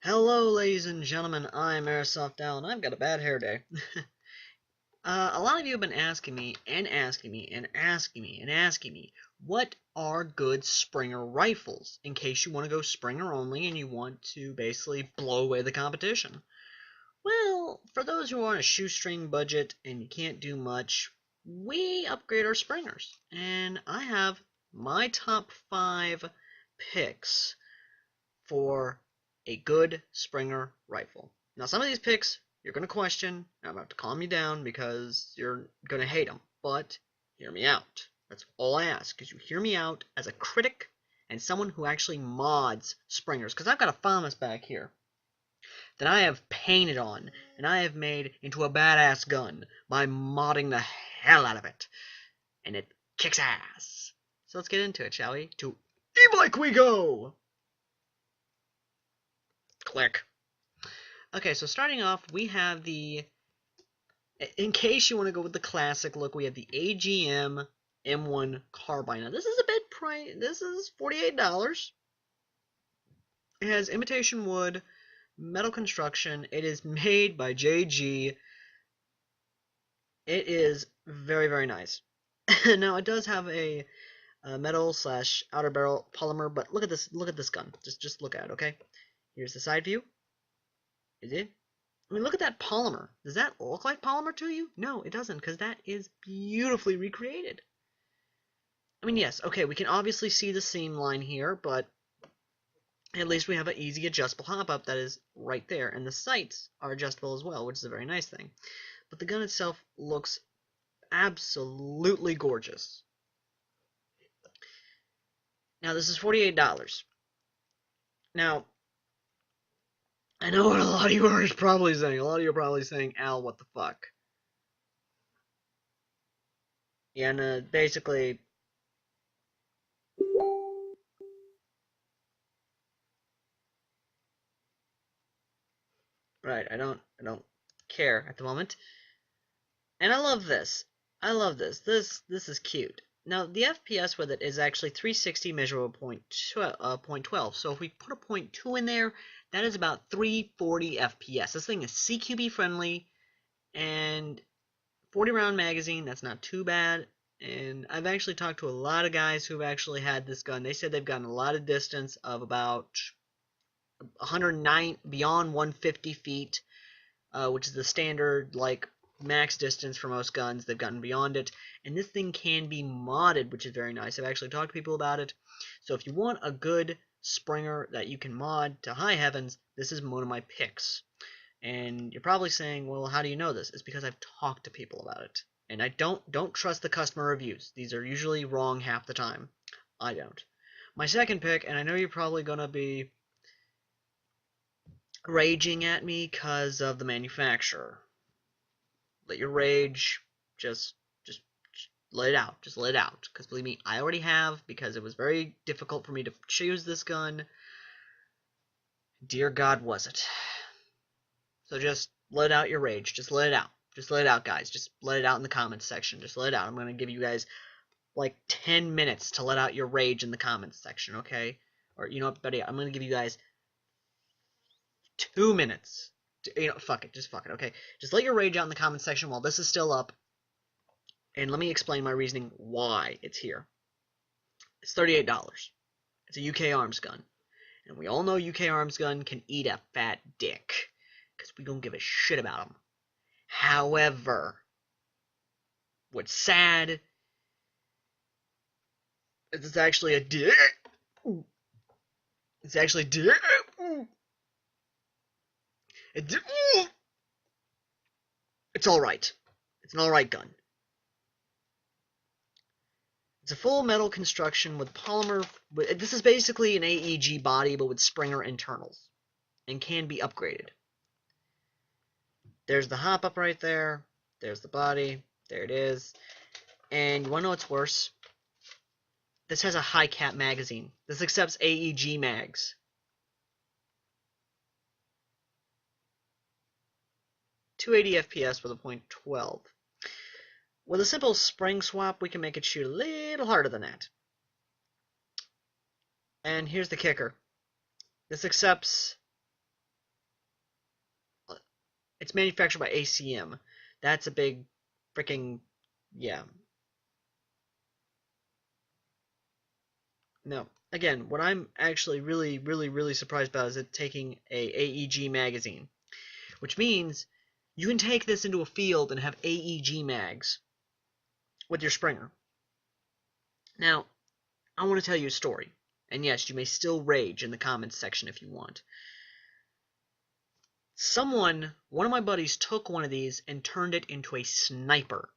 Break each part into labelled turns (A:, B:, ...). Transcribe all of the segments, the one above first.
A: Hello, ladies and gentlemen. I'm AirsoftAls, and I've got a bad hair day. A lot of you have been asking me, and asking me, and asking me, and asking me, what are good Springer rifles, in case you want to go Springer only and you want to basically blow away the competition. Well, for those who are on a shoestring budget and you can't do much, we upgrade our Springers. And I have my top 5 picks for a good Springer rifle. Now, some of these picks you're going to question. I'm about to calm you down because you're going to hate them. But hear me out. That's all I ask, is you hear me out as a critic and someone who actually mods Springers. Because I've got a Thomas back here that I have painted on and I have made into a badass gun by modding the hell out of it. And it kicks ass. So let's get into it, shall we? To e-bike we go! Click. Okay, so starting off, we have in case you want to go with the classic look, we have the AGM M1 carbine. Now, this is a bit price. This is $48. It has imitation wood, metal construction. It is made by JG. It is very, very nice. Now, it does have a metal / outer barrel polymer, but look at this. Look at this gun. Just look at it, okay? Here's the side view. Is it? I mean, look at that polymer. Does that look like polymer to you? No, it doesn't, because that is beautifully recreated. I mean, yes, okay, we can obviously see the seam line here, but at least we have an easy adjustable hop-up that is right there, and the sights are adjustable as well, which is a very nice thing. But the gun itself looks absolutely gorgeous. Now, this is $48. Now, I know what a lot of you are probably saying. A lot of you are probably saying, Al, what the fuck? Yeah, and basically, right, I don't care at the moment. And I love this. I love this. This is cute. Now, the FPS with it is actually 360 measurable point 12. So if we put a point 2 in there, that is about 340 FPS. This thing is CQB friendly, and 40 round magazine, that's not too bad. And I've actually talked to a lot of guys who've actually had this gun. They said they've gotten a lot of distance of about 109, beyond 150 feet, which is the standard, like, max distance for most guns. They've gotten beyond it, and this thing can be modded, which is very nice. I've actually talked to people about it. So if you want a good Springer that you can mod to high heavens, this is one of my picks. And you're probably saying, well, how do you know this? It's because I've talked to people about it. And I don't trust the customer reviews. These are usually wrong half the time. I don't. My second pick, and I know you're probably going to be raging at me because of the manufacturer. Let your rage just let it out. Just let it out. Because believe me, I already have, because it was very difficult for me to choose this gun. Dear God, was it. So just let out your rage. Just let it out. Just let it out, guys. Just let it out in the comments section. Just let it out. I'm going to give you guys like 10 minutes to let out your rage in the comments section, okay? Or, you know what, buddy, I'm going to give you guys 2 minutes. Fuck it. Just fuck it, okay? Just let your rage out in the comments section while this is still up. And let me explain my reasoning why it's here. It's $38. It's a UK arms gun. And we all know UK arms gun can eat a fat dick, because we don't give a shit about them. However, what's sad is it's actually a dick. It's actually dick. It's alright. It's an alright gun. It's a full metal construction with polymer. This is basically an AEG body, but with Springer internals, and can be upgraded. There's the hop-up right there. There's the body. There it is. And you want to know what's worse? This has a high cap magazine. This accepts AEG mags. .280 FPS with a .12. With a simple spring swap, we can make it shoot a little harder than that. And here's the kicker. This accepts It's manufactured by ACM. That's a big freaking, yeah. No. Again, what I'm actually really surprised about is it taking a AEG magazine, which means you can take this into a field and have AEG mags with your Springer. Now, I want to tell you a story. And yes, you may still rage in the comments section if you want. One of my buddies took one of these and turned it into a sniper.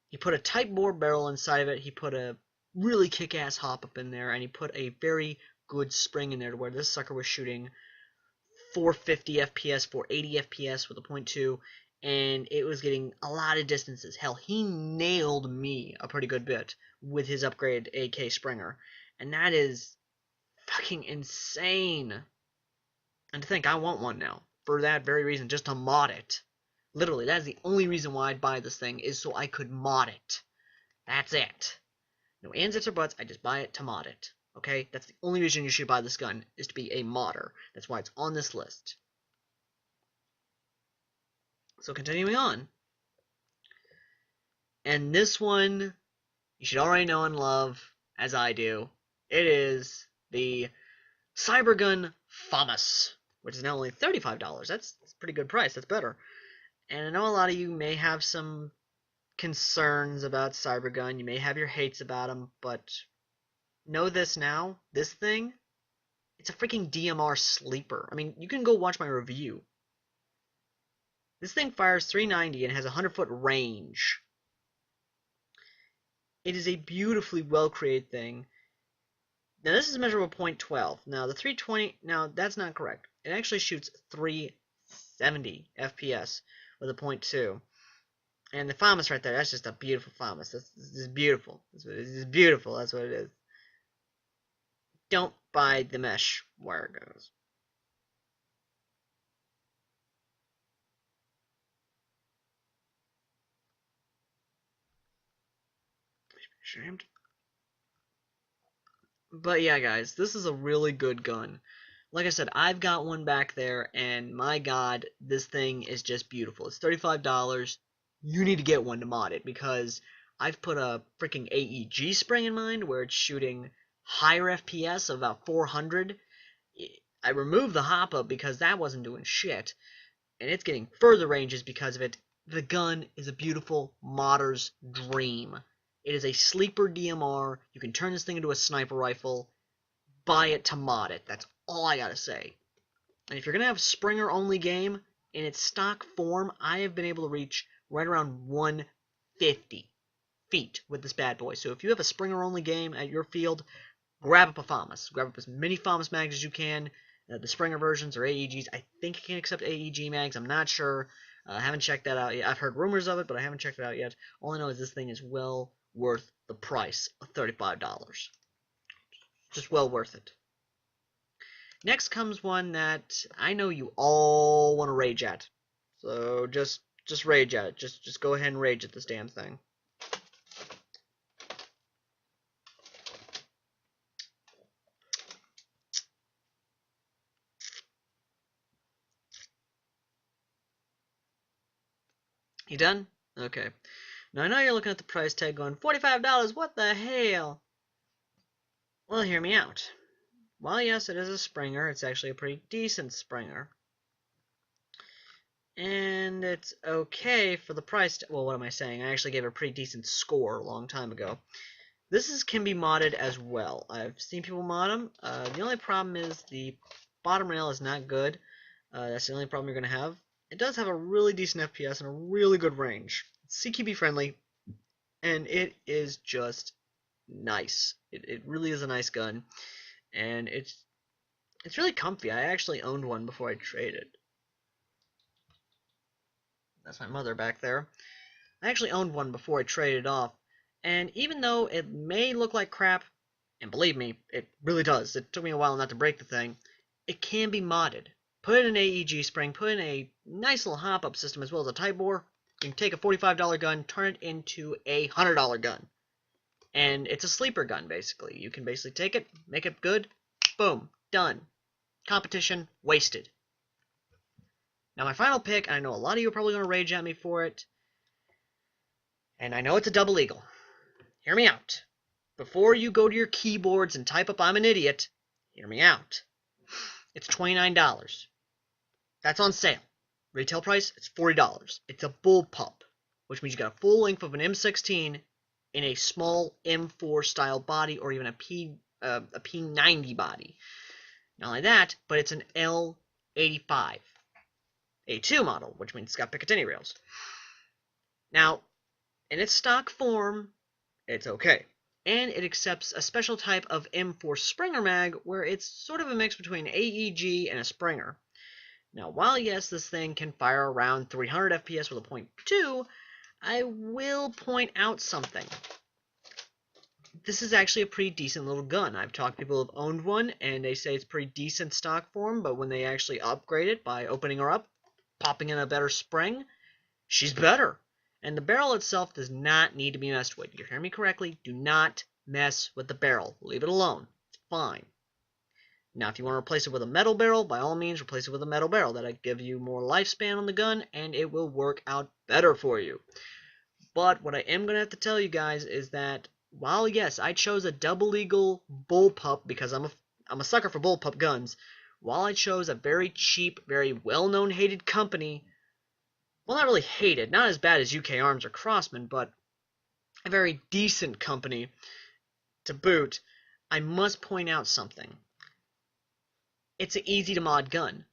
A: He put a Type bore barrel inside of it, he put a really kick-ass hop up in there, and he put a very good spring in there to where this sucker was shooting 450 FPS, 480 FPS with a .2, and it was getting a lot of distances. Hell, he nailed me a pretty good bit with his upgraded AK Springer, and that is fucking insane. And to think I want one now, for that very reason, just to mod it. Literally, that is the only reason why I'd buy this thing, is so I could mod it. That's it. No ands, ifs, or buts, I just buy it to mod it. Okay? That's the only reason you should buy this gun, is to be a modder. That's why it's on this list. So continuing on. And this one, you should already know and love, as I do. It is the Cybergun Thomas, which is now only $35. That's a pretty good price. That's better. And I know a lot of you may have some concerns about Cybergun. You may have your hates about them, but know this now. This thing, it's a freaking DMR sleeper. I mean, you can go watch my review. This thing fires 390 and has a 100-foot range. It is a beautifully well-created thing. Now, this is measurable .12. Now, the 320, now, that's not correct. It actually shoots 370 FPS with a .2. And the Thomas right there, that's just a beautiful Thomas. This is beautiful. This is beautiful, that's what it is. Don't buy the mesh wire goes. Ashamed. But yeah, guys, this is a really good gun. Like I said, I've got one back there, and my god, this thing is just beautiful. It's $35. You need to get one to mod it, because I've put a freaking AEG spring in mine where it's shooting higher FPS of about 400. I removed the hop-up because that wasn't doing shit, and it's getting further ranges because of it. The gun is a beautiful modder's dream. It is a sleeper DMR. You can turn this thing into a sniper rifle. Buy it to mod it. That's all I gotta say. And if you're gonna have Springer only game, in its stock form, I have been able to reach right around 150 feet with this bad boy. So if you have a Springer only game at your field, grab up a Thomas. Grab up as many Thomas mags as you can. The Springer versions or AEGs. I think it can accept AEG mags. I'm not sure. I haven't checked that out yet. I've heard rumors of it, but I haven't checked it out yet. All I know is this thing is well worth the price of $35. Just well worth it. Next comes one that I know you all want to rage at. So just rage at it. Just go ahead and rage at this damn thing. You done? Okay. Now I know you're looking at the price tag going, $45, what the hell? Well, hear me out. Well, yes, it is a Springer. It's actually a pretty decent Springer. And it's okay for the price. Well, what am I saying? I actually gave it a pretty decent score a long time ago. This can be modded as well. I've seen people mod them. The only problem is the bottom rail is not good. That's the only problem you're going to have. It does have a really decent FPS and a really good range. It's CQB friendly, and it is just nice. It really is a nice gun, and it's really comfy. I actually owned one before I traded. That's my mother back there. I actually owned one before I traded off, and even though it may look like crap, and believe me, it really does. It took me a while not to break the thing. It can be modded. Put in an AEG spring, put in a nice little hop-up system as well as a Type bore. You can take a $45 gun, turn it into a $100 gun. And it's a sleeper gun, basically. You can basically take it, make it good, boom, done. Competition wasted. Now my final pick, and I know a lot of you are probably going to rage at me for it, and I know it's a double eagle. Hear me out. Before you go to your keyboards and type up I'm an idiot, hear me out. It's $29. That's on sale. Retail price, it's $40. It's a bullpup, which means you got a full length of an M16 in a small M4 style body, or even a P90 body. Not only that, but it's an L85 A2 model, which means it's got Picatinny rails. Now, in its stock form, it's okay. And it accepts a special type of M4 Springer mag, where it's sort of a mix between AEG and a Springer. Now, while yes, this thing can fire around 300 FPS with a .2, I will point out something. This is actually a pretty decent little gun. I've talked to people who have owned one, and they say it's pretty decent stock form, but when they actually upgrade it by opening her up, popping in a better spring, she's better. And the barrel itself does not need to be messed with. You hear me correctly? Do not mess with the barrel. Leave it alone. It's fine. Now, if you want to replace it with a metal barrel, by all means, replace it with a metal barrel. That'll give you more lifespan on the gun, and it will work out better for you. But what I am going to have to tell you guys is that, while yes, I chose a double eagle bullpup because I'm a sucker for bullpup guns, while I chose a very cheap, very well-known hated company, well, not really hated, not as bad as UK Arms or Crossman, but a very decent company to boot, I must point out something. It's an easy to mod gun.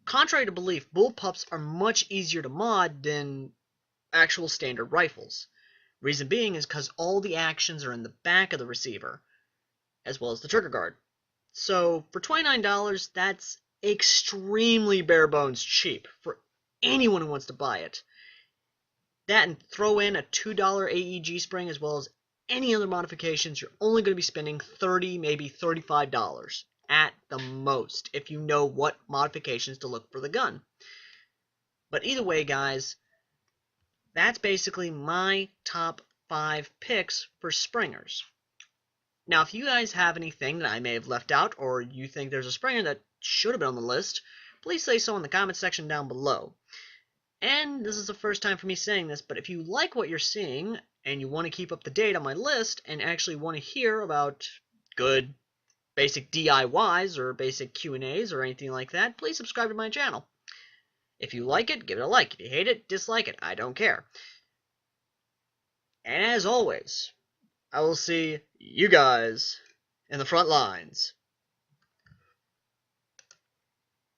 A: Contrary to belief, bullpups are much easier to mod than actual standard rifles. Reason being is because all the actions are in the back of the receiver, as well as the trigger guard. So for $29, that's extremely bare bones cheap for anyone who wants to buy it. That and throw in a $2 AEG spring as well as any other modifications, you're only going to be spending $30, maybe $35 at the most if you know what modifications to look for the gun. But either way, guys, that's basically my top 5 picks for springers. Now, if you guys have anything that I may have left out, or you think there's a springer that should have been on the list, please say so in the comment section down below. And this is the first time for me saying this, but if you like what you're seeing, and you want to keep up to date on my list, and actually want to hear about good basic DIYs, or basic Q&As, or anything like that, please subscribe to my channel. If you like it, give it a like. If you hate it, dislike it. I don't care. And as always, I will see you guys in the front lines.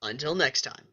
A: Until next time.